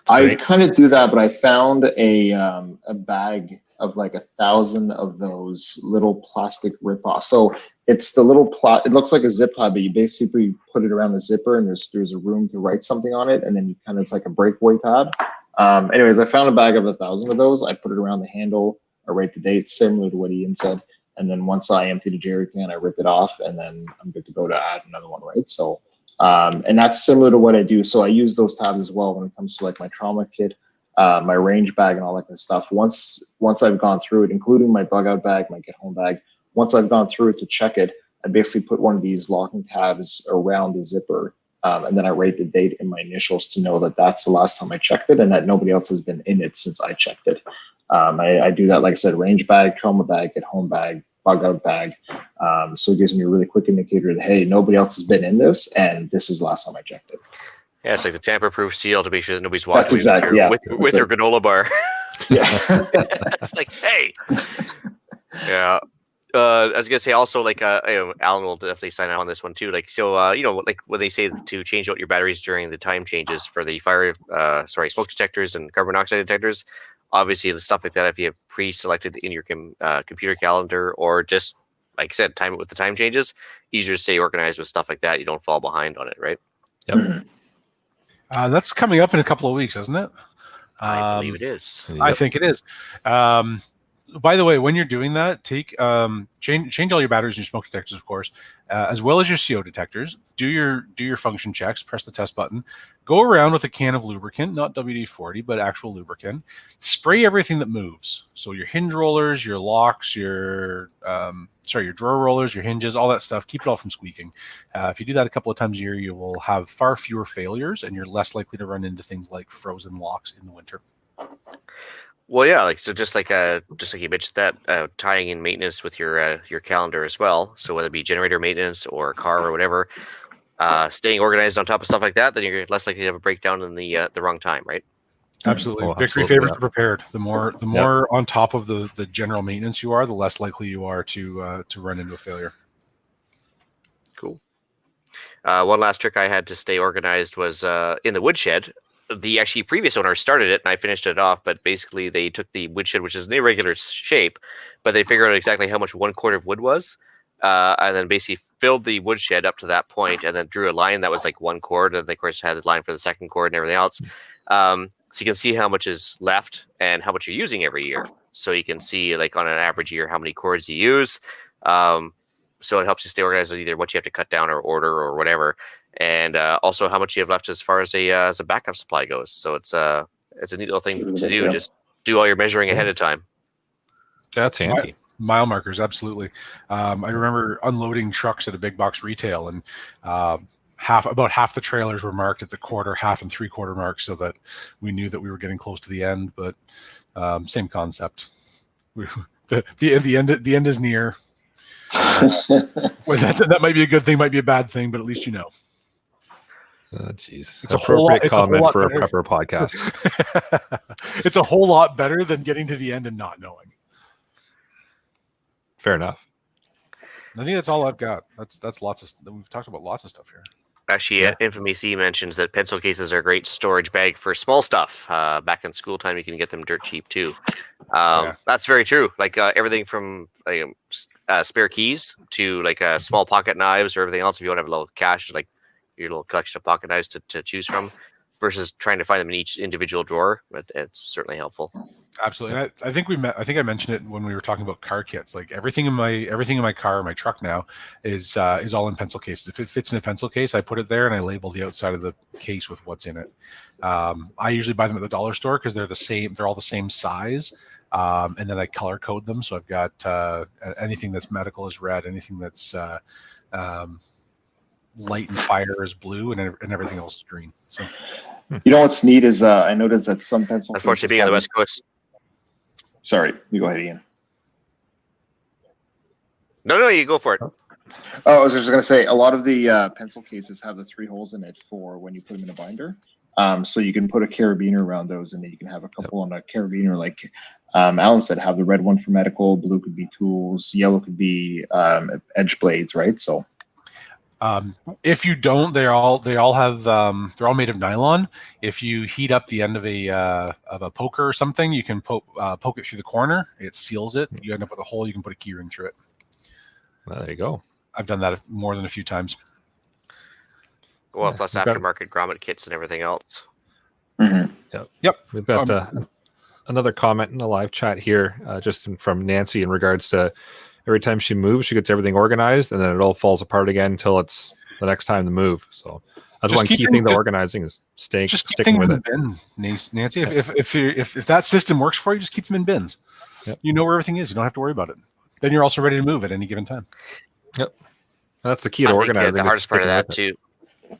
I kind of do that, but I found a bag of like 1,000 of those little plastic rip-offs. So it's the little it looks like a zip tie, but you basically put it around the zipper, and there's a room to write something on it, and then it's like a breakaway tab. Anyways, I found a bag of 1,000 of those. I put it around the handle. I write the date, similar to what Ian said. And then once I empty the jerry can, I rip it off, and then I'm good to go to add another one, right? So, and that's similar to what I do. So I use those tabs as well when it comes to like my trauma kit, my range bag, and all that kind of stuff. Once I've gone through it, including my bug out bag, my get home bag, once I've gone through it to check it, I basically put one of these locking tabs around the zipper, and then I write the date and my initials to know that that's the last time I checked it, and that nobody else has been in it since I checked it. I do that, like I said, range bag, trauma bag, get home bag, bug out bag. So it gives me a really quick indicator that, hey, nobody else has been in this, and this is the last time I checked it. Yeah, it's like the tamper-proof seal to make sure that nobody's walking That's exactly, with their granola bar. Yeah. It's like, hey, yeah. I was gonna say also like Alan will definitely sign out on this one too. Like so, like when they say to change out your batteries during the time changes for the smoke detectors and carbon monoxide detectors. Obviously, the stuff like that, if you have pre-selected in your computer calendar or just like I said, time it with the time changes, easier to stay organized with stuff like that. You don't fall behind on it, right? Yep. That's coming up in a couple of weeks, isn't it? I believe it is. Yep. I think it is. By the way, when you're doing that, take change all your batteries and your smoke detectors, of course, as well as your CO detectors. Do your function checks. Press the test button. Go around with a can of lubricant, not WD-40, but actual lubricant. Spray everything that moves. So your hinge rollers, your locks, your drawer rollers, your hinges, all that stuff. Keep it all from squeaking. If you do that a couple of times a year, you will have far fewer failures, and you're less likely to run into things like frozen locks in the winter. Well, yeah, just like you mentioned that tying in maintenance with your calendar as well. So whether it be generator maintenance or car or whatever, staying organized on top of stuff like that, then you're less likely to have a breakdown in the wrong time, right? Absolutely. Oh, Victory absolutely, favors yeah. the prepared. The more on top of the general maintenance you are, the less likely you are to run into a failure. Cool. One last trick I had to stay organized was in the woodshed. The actually previous owner started it and I finished it off, but basically they took the woodshed, which is an irregular shape, but they figured out exactly how much 1 quart of wood was, and then basically filled the woodshed up to that point, and then drew a line that was like 1 quart, and they, of course, had the line for the second quart and everything else. So you can see how much is left and how much you're using every year. So you can see, like on an average year, how many cords you use. So it helps you stay organized with either what you have to cut down or order or whatever, and also how much you have left as far as a backup supply goes. So it's a neat little thing to do. Just do all your measuring ahead of time. That's handy. Mile markers, absolutely. I remember unloading trucks at a big box retail, and about half the trailers were marked at the quarter, half and 3/4 marks, so that we knew that we were getting close to the end. But same concept. The end is near. Well, that might be a good thing, might be a bad thing, but at least you know. Jeez. It's appropriate comment for a prepper podcast. It's a whole lot better than getting to the end and not knowing. Fair enough. I think that's all I've got. That's lots of. We've talked about lots of stuff here. Actually, Yeah. Infamy C mentions that pencil cases are a great storage bag for small stuff. Back in school time, you can get them dirt cheap too. That's very true. Like everything from spare keys to like small pocket knives or everything else. If you want to have a little cache, like your little collection of pocket knives to choose from, versus trying to find them in each individual drawer, but it's certainly helpful. Absolutely. I think I mentioned it when we were talking about car kits. Like everything in my car, my truck now is all in pencil cases. If it fits in a pencil case, I put it there and I label the outside of the case with what's in it. I usually buy them at the dollar store because they're the same. They're all the same size. And then I color code them. So I've got anything that's medical is red, anything that's light and fire is blue, and everything else is green. So You know what's neat is I noticed that some pencil. Unfortunately, being on the West Coast. Sorry, you go ahead, Ian. No, you go for it. Oh, I was just going to say, a lot of the pencil cases have the 3 holes in it for when you put them in a binder. So you can put a carabiner around those, and then you can have a couple on a carabiner. Like Alan said, have the red one for medical, blue could be tools, yellow could be edge blades, right? So if you don't, they all have they're all made of nylon. If you heat up the end of a poker or something, you can poke it through the corner. It seals it. You end up with a hole. You can put a key ring through it. Well, there you go. I've done that more than a few times. Well, Yeah, plus you better- aftermarket grommet kits and everything else. Yep. We've got another comment in the live chat here, from Nancy in regards to every time she moves, she gets everything organized, and then it all falls apart again until it's the next time to move. So that's Just one key thing to organizing is sticking with it. In bins, Nancy. If that system works for you, just keep them in bins. Yep. You know where everything is. You don't have to worry about it. Then you're also ready to move at any given time. Yep, that's the key to I think organizing. the hardest part of that sticking too.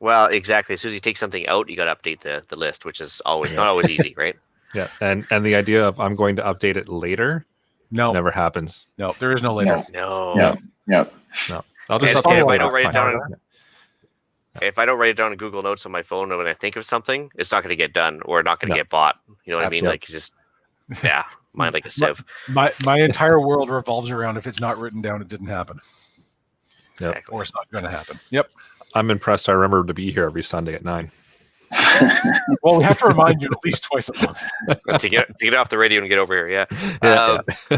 Well, exactly. As soon as you take something out, you got to update the list, which is not always easy, right? Yeah, and the idea of I'm going to update it later never happens. No, there is no later. No. Yeah. I'll just And update if it I don't later. write it down, if I don't write it down in Google Notes on my phone when I think of something, it's not going to get done or not going to get bought. You know what I mean? Absolutely. Like, it's just Yeah, mind like a sieve. My entire world revolves around if it's not written down, it didn't happen. Exactly. Or it's not going to happen. Yep. I'm impressed. I remember to be here every Sunday at 9. Well, we have to remind you at least twice a month. to get off the radio and get over here. Yeah. Yeah.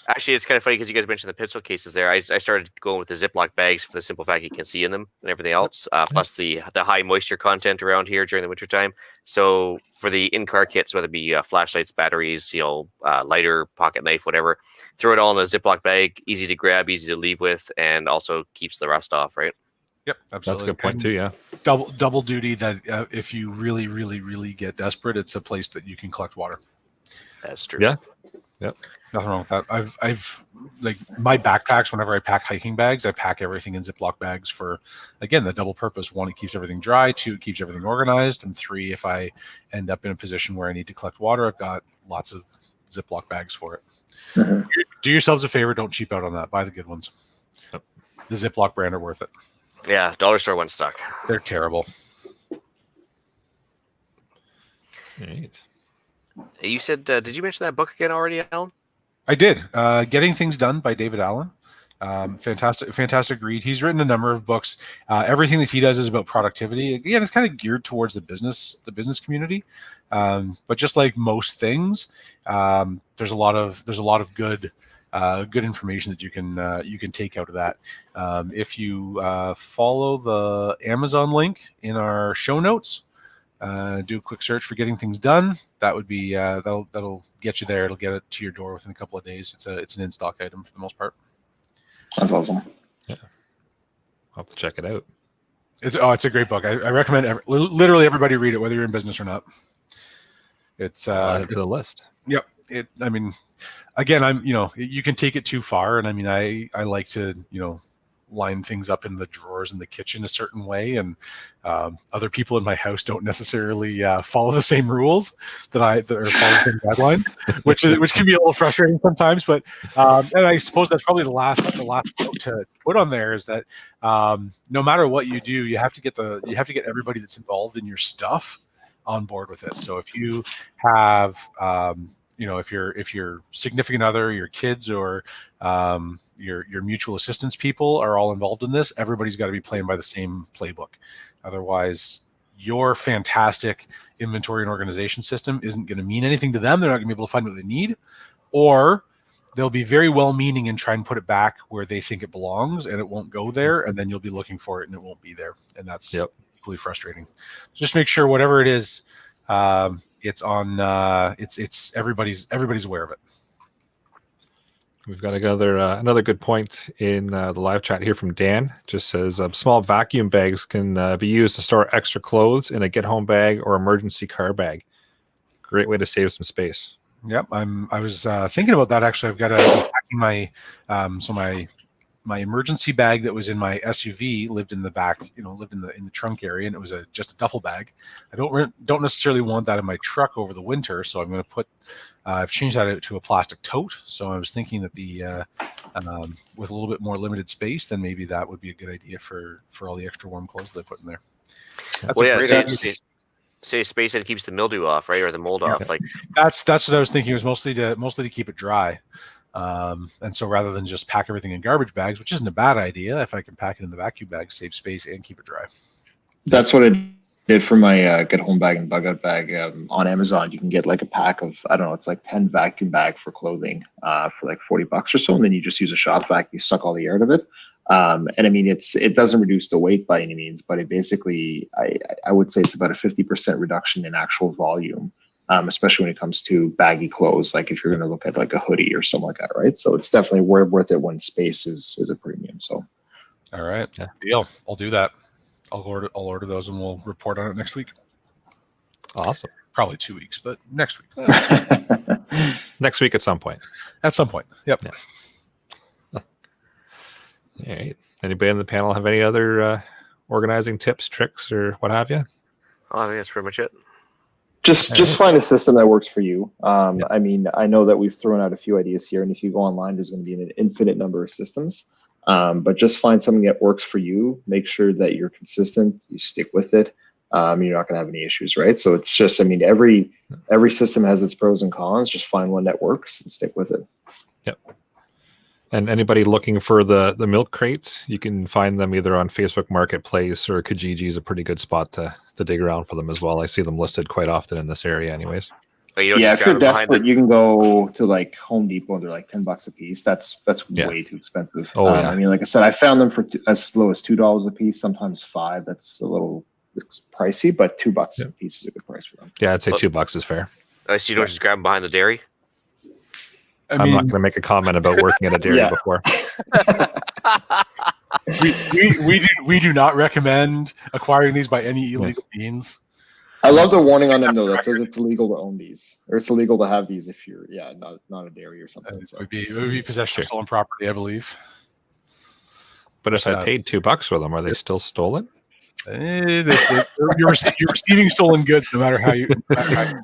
Actually, it's kind of funny because you guys mentioned the pencil cases there. I started going with the Ziploc bags for the simple fact you can see in them and everything else. Plus the high moisture content around here during the wintertime. So for the in-car kits, whether it be flashlights, batteries, lighter, pocket knife, whatever, throw it all in a Ziploc bag. Easy to grab, easy to leave with, and also keeps the rust off. Right. Yep, absolutely. That's a good point too. Yeah. Double duty. That if you really, really, really get desperate, it's a place that you can collect water. That's true. Yeah. Yep. Nothing wrong with that. I've like my backpacks. Whenever I pack hiking bags, I pack everything in Ziploc bags for, again, the double purpose. 1, it keeps everything dry. 2, it keeps everything organized. And 3, if I end up in a position where I need to collect water, I've got lots of Ziploc bags for it. Mhm. Do yourselves a favor. Don't cheap out on that. Buy the good ones. Yep. The Ziploc brand are worth it. Yeah, dollar store one stuck. They're terrible. All right. You said, did you mention that book again already, Alan? I did. Getting Things Done by David Allen. Fantastic read. He's written a number of books. Everything that he does is about productivity. Again, it's kind of geared towards the business community. But just like most things, there's a lot of good information that you can take out of that. If you follow the Amazon link in our show notes, do a quick search for Getting Things Done. That would be that'll get you there. It'll get it to your door within a couple of days. It's an in-stock item for the most part. That's awesome. Yeah. I'll have to check it out. It's a great book. I recommend literally everybody read it, whether you're in business or not. It's Add it to the list. Yep. I mean, again, you can take it too far, and I mean, I like to line things up in the drawers in the kitchen a certain way, and other people in my house don't necessarily follow the same rules that follow the same guidelines, which can be a little frustrating sometimes. But and I suppose that's probably the last note to put on there is that no matter what you do, you have to get everybody that's involved in your stuff on board with it. So if you have if your significant other, your kids, or your mutual assistance people are all involved in this, everybody's got to be playing by the same playbook. Otherwise, your fantastic inventory and organization system isn't going to mean anything to them. They're not going to be able to find what they need, or they'll be very well-meaning and try and put it back where they think it belongs, and it won't go there, and then you'll be looking for it, and it won't be there, and that's equally frustrating. So just make sure whatever it is, it's on. It's everybody's aware of it. We've got another good point in the live chat here from Dan. Just says small vacuum bags can be used to store extra clothes in a get-home bag or emergency car bag. Great way to save some space. Yep, I was thinking about that actually. I've got packing my emergency bag that was in my SUV lived in the back, lived in the trunk area, and it was just a duffel bag. I don't necessarily want that in my truck over the winter, so I'm going to put. I've changed that out to a plastic tote. So I was thinking that with a little bit more limited space, then maybe that would be a good idea for all the extra warm clothes that I put in there. That's a great idea. Say space that keeps the mildew off, right, or the mold off. Like that's what I was thinking. It was mostly to keep it dry. And so rather than just pack everything in garbage bags, which isn't a bad idea, if I can pack it in the vacuum bag, save space and keep it dry. That's what I did for my get home bag and bug out bag on Amazon. You can get like a pack of, I don't know, it's like 10 vacuum bag for clothing for like $40 or so. And then you just use a shop vac, you suck all the air out of it. And I mean, it doesn't reduce the weight by any means, but it basically, I would say it's about a 50% reduction in actual volume. Especially when it comes to baggy clothes, like if you're going to look at like a hoodie or something like that, right? So it's definitely worth it when space is a premium. So, all right, deal. I'll do that. I'll order those and we'll report on it next week. Awesome. Probably 2 weeks, but next week. Next week at some point. At some point. Yep. Yeah. All right. Anybody on the panel have any other organizing tips, tricks, or what have you? Oh, I think that's pretty much it. Just find a system that works for you. I mean, I know that we've thrown out a few ideas here, and if you go online, there's going to be an infinite number of systems. But just find something that works for you. Make sure that you're consistent, you stick with it, you're not going to have any issues, right? So it's just, I mean, every system has its pros and cons. Just find one that works and stick with it. Yep. And anybody looking for the milk crates, you can find them either on Facebook Marketplace, or Kijiji is a pretty good spot to dig around for them as well. I see them listed quite often in this area anyways. Oh, you don't Yeah, just if you're grab it behind desperate, you can go to like Home Depot. They're like $10 a piece. That's way too expensive. Oh, yeah. I mean, like I said, I found them for as low as $2 a piece, sometimes $5. That's a little pricey, but $2 a piece is a good price for them. Yeah, I'd say $2 is fair. So you don't just grab them behind the dairy? I'm not going to make a comment about working at a dairy before. we do not recommend acquiring these by any illegal means. I love the warning on them though that says it's illegal to own these, or it's illegal to have these if you're not a dairy or something. It would be possession of stolen property, I believe. But if I paid $2 for them, are they still stolen? You're receiving stolen goods no matter how you receive them.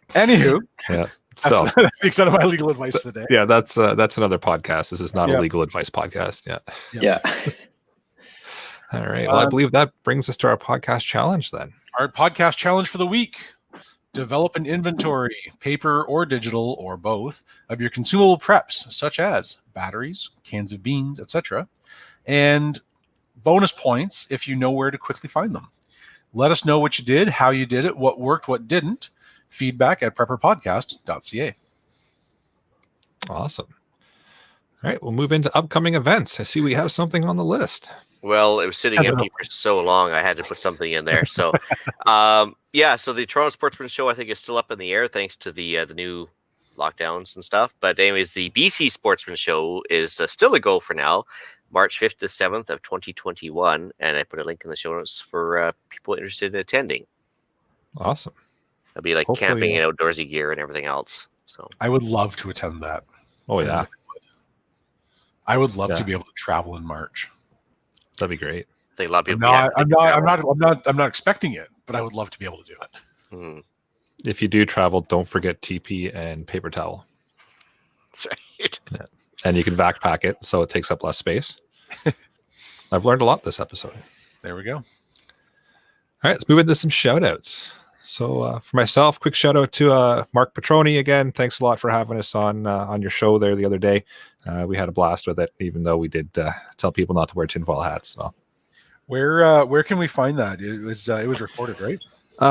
Anywho, yeah. So that's the extent of my legal advice for the day. Yeah, that's another podcast. This is not a legal advice podcast. Yeah. All right. Well, I believe that brings us to our podcast challenge then. Our podcast challenge for the week: develop an inventory, paper or digital or both, of your consumable preps, such as batteries, cans of beans, etc., and bonus points if you know where to quickly find them. Let us know what you did, how you did it, what worked, what didn't. Feedback at prepperpodcast.ca. Awesome. All right, we'll move into upcoming events. I see we have something on the list. Well, it was sitting empty for so long, I had to put something in there. So, so the Toronto Sportsman show, I think, is still up in the air thanks to the new lockdowns and stuff. But anyways, the BC Sportsman show is still a go for now, March 5th to 7th of 2021. And I put a link in the show notes for people interested in attending. Awesome. It'll be like camping and outdoorsy gear and everything else. So I would love to attend that. Oh yeah. I would love to be able to travel in March. That'd be great. I think a lot of people. I'm not expecting it, but I would love to be able to do it. Mm-hmm. If you do travel, don't forget TP and paper towel. That's right. Yeah. And you can backpack it so it takes up less space. I've learned a lot this episode. There we go. All right, let's move into some shout outs. So for myself, quick shout out to Mark Petroni again. Thanks a lot for having us on your show there the other day. We had a blast with it, even though we did tell people not to wear tinfoil hats. So. Where can we find that? It was recorded, right?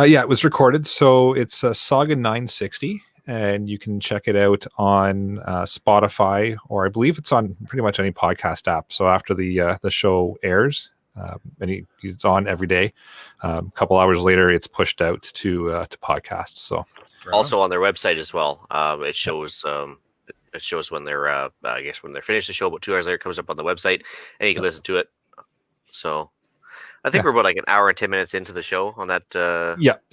Yeah, it was recorded. So it's Saga 960, and you can check it out on Spotify, or I believe it's on pretty much any podcast app. So after the show airs, and it's on every day. A couple hours later, it's pushed out to podcasts. So also on their website as well. It shows when they're I guess when they're finished the show, about 2 hours later, it comes up on the website, and you can listen to it. So I think we're about like an hour and 10 minutes into the show on that.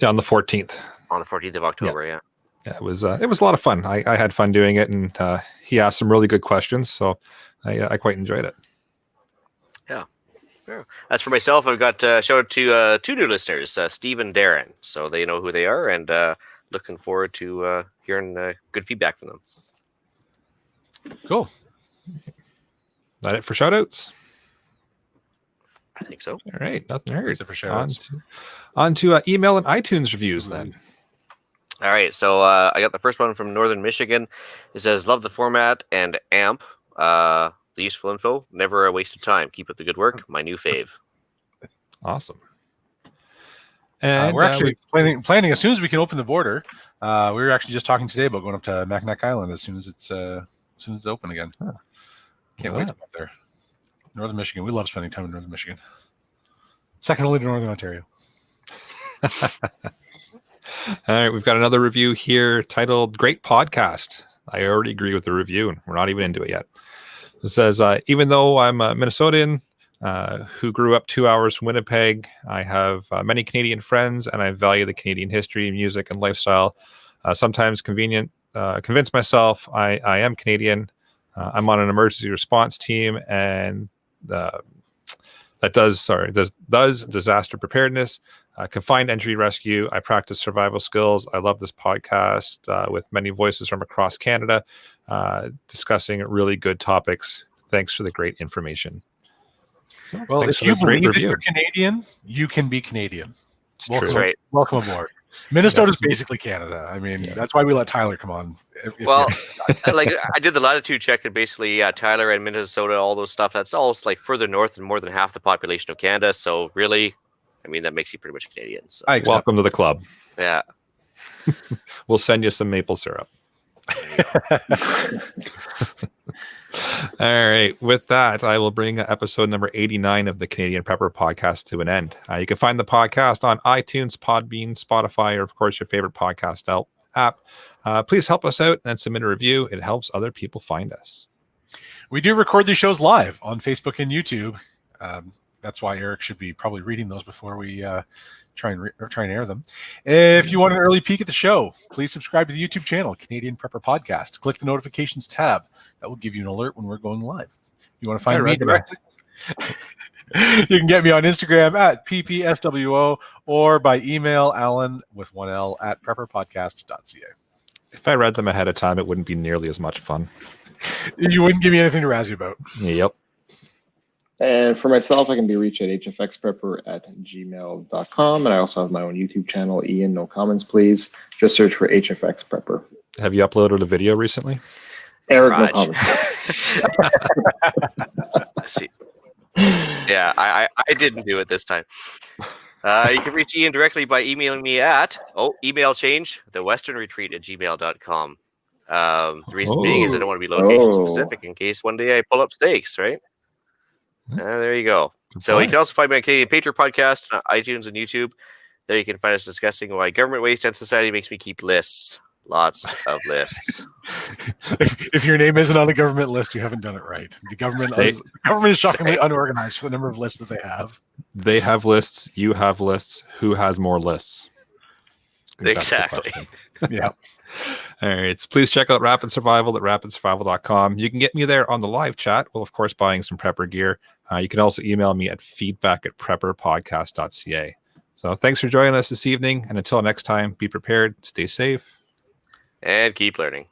On the 14th. On the 14th of October. Yeah, it was a lot of fun. I had fun doing it, and he asked some really good questions, so I quite enjoyed it. Yeah. As for myself, I've got shout out to two new listeners, Steve and Darren. So they know who they are, and looking forward to hearing good feedback from them. Cool. That it for shout outs? I think so. All right. Nothing heard. That's it for shout outs. On to email and iTunes reviews then. All right. So I got the first one from Northern Michigan. It says, love the format and AMP. The useful info, never a waste of time. Keep up the good work. My new fave. Awesome. And we're actually planning as soon as we can open the border. We were actually just talking today about going up to Mackinac Island as soon as it's open again. Huh. Can't wait to go up there. Northern Michigan. We love spending time in Northern Michigan. Second only to Northern Ontario. All right, we've got another review here titled "Great Podcast." I already agree with the review, and we're not even into it yet. It says, even though I'm a Minnesotan who grew up 2 hours from Winnipeg, I have many Canadian friends, and I value the Canadian history, music, and lifestyle. Sometimes convince myself I am Canadian. I'm on an emergency response team, and that does disaster preparedness, confined entry rescue. I practice survival skills. I love this podcast with many voices from across Canada discussing really good topics. Thanks for the great information. So, Well, thanks if for you this great believe that review. you're Canadian, you can be Canadian. It's Welcome, true. right. welcome aboard. Minnesota's basically Canada. I mean, that's why we let Tyler come on. Well, like I did the latitude check, and basically, Tyler and Minnesota, all those stuff, that's all like further north and more than half the population of Canada. So really, I mean, that makes you pretty much Canadian. So I accept. Welcome to the club. yeah, We'll send you some maple syrup. All right. With that, I will bring episode number 89 of the Canadian Prepper podcast to an end. You can find the podcast on iTunes, Podbean, Spotify, or of course your favorite podcast app. Please help us out and submit a review. It helps other people find us. We do record these shows live on Facebook and YouTube. That's why Eric should be probably reading those before we try and air them. If you want an early peek at the show, please subscribe to the YouTube channel, Canadian Prepper Podcast. Click the notifications tab. That will give you an alert when we're going live. If you want to find me directly, you can get me on Instagram at ppswo or by email, Alan with 1L at prepperpodcast.ca. If I read them ahead of time, it wouldn't be nearly as much fun. You wouldn't give me anything to razz you about. Yep. And for myself, I can be reached at hfxprepper@gmail.com. And I also have my own YouTube channel, Ian, no comments, please. Just search for HFX Prepper. Have you uploaded a video recently? Eric, no Raj. comments. see, yeah, I didn't do it this time. You can reach Ian directly by emailing me at email change thewesternretreat@gmail.com. The reason being is I don't want to be location specific in case one day I pull up stakes, right? There you go. So you can also find my Canadian Patriot podcast on iTunes and YouTube. There you can find us discussing why government waste and society makes me keep lists. Lots of lists. If your name isn't on the government list, you haven't done it right. The government is shockingly unorganized for the number of lists that they have. They have lists. You have lists. Who has more lists? Exactly. Yeah. All right. So please check out Rapid Survival at rapidsurvival.com. You can get me there on the live chat. Well, of course, buying some prepper gear. You can also email me at feedback@prepperpodcast.ca. So thanks for joining us this evening. And until next time, be prepared, stay safe, and keep learning.